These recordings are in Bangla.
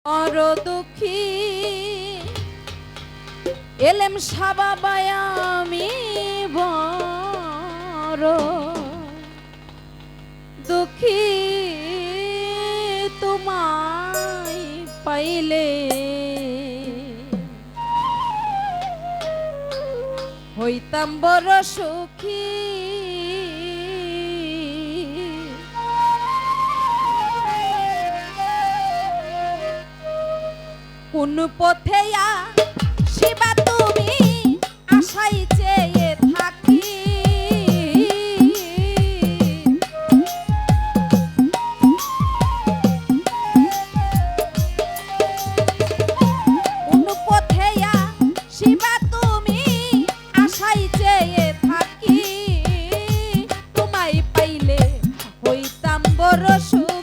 বড় দুঃখী এলেম সাবাবাই আমি বড় দুঃখী তোমায় পাইলে হইতাম বড় সুখী কোন পথে শিবা তুমি আশাই চেয়ে থাকি কোন পথে শিবা তুমি আশাই চেয়ে থাকি তোমায় পাইলে হইতাম বড় সুখী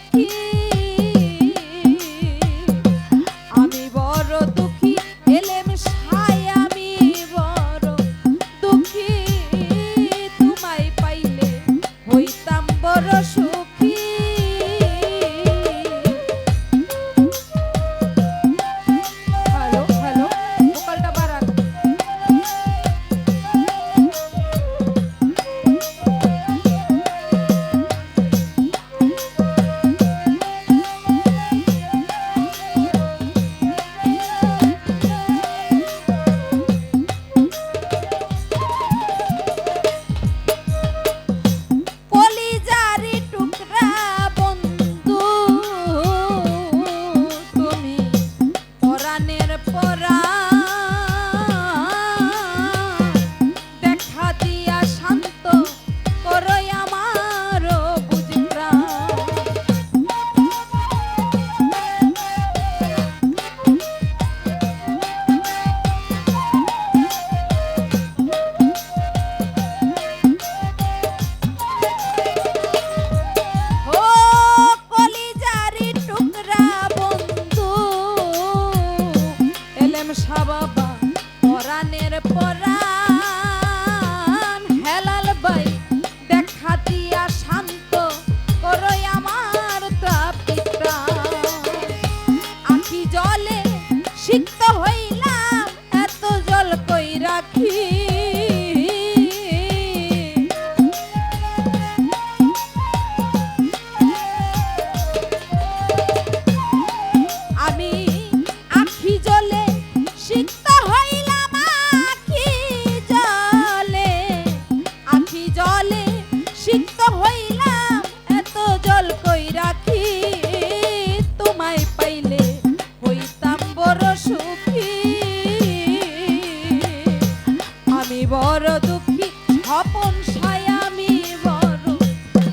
বড় দুঃখী স্বপন ছায়া আমি বড়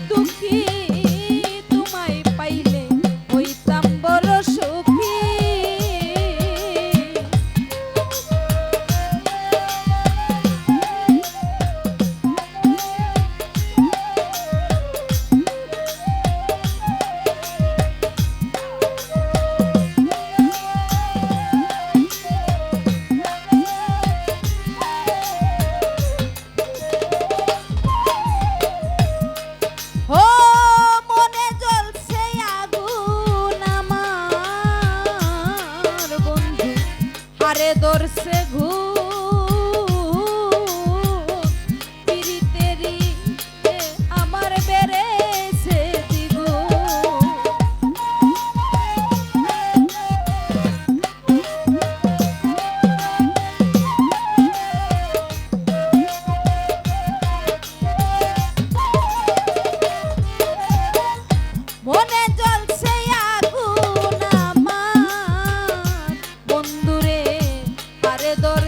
দুঃখী তোমায় পাইলে হইতাম বড় সুখী দর্শে পিরিতেরি আমার বেড়েছে দিগু মনে জ্বলছে আগুন আমার বন্ধুরে দর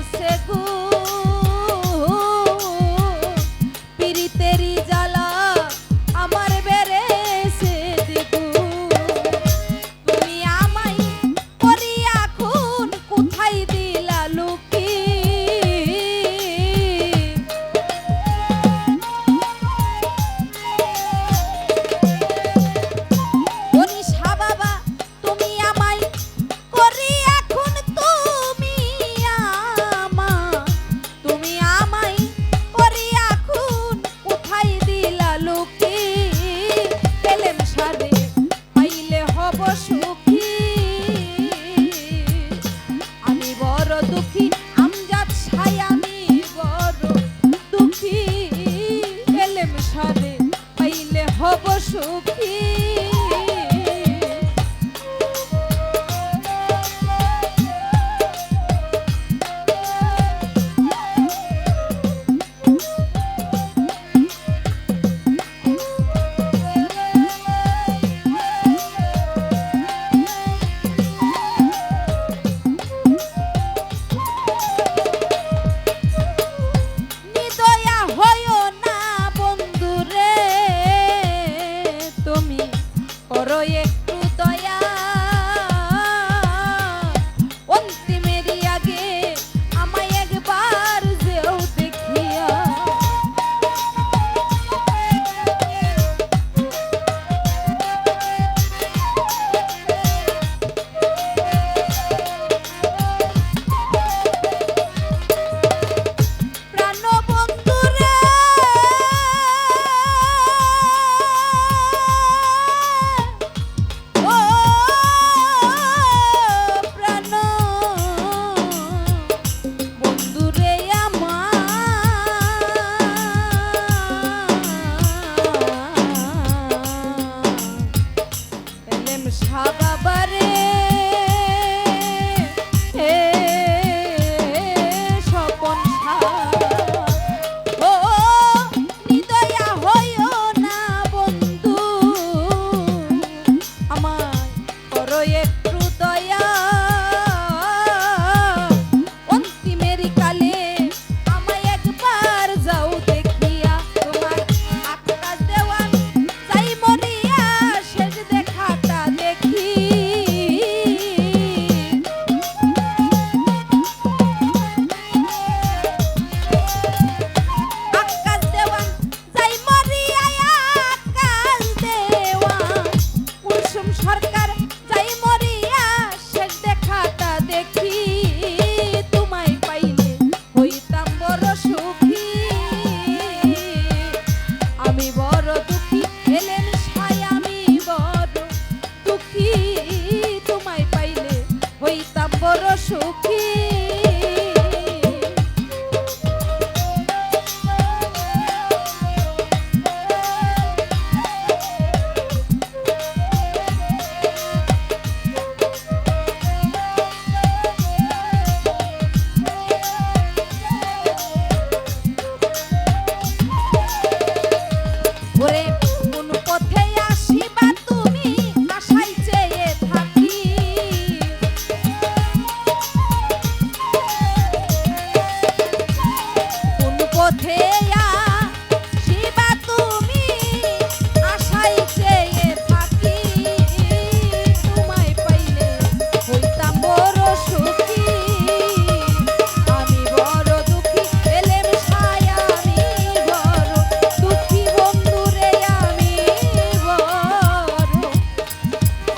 সুখী। ওরে কোন পথে আসিবা তুমি আশায় চেয়ে থাকি, কোন পথে আসিবা তুমি আশায় চেয়ে থাকি, তোমায় পাইলে হইতাম বড় সুখী। আমি বড় দুঃখী এলেম ছায়া, আমি বড় দুঃখী বন্ধুরে, আমি বড়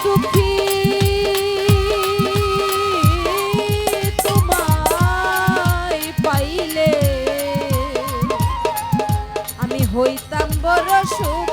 দুঃখী। তোমায় পাইলে আমি হইতাম বড় সুখী।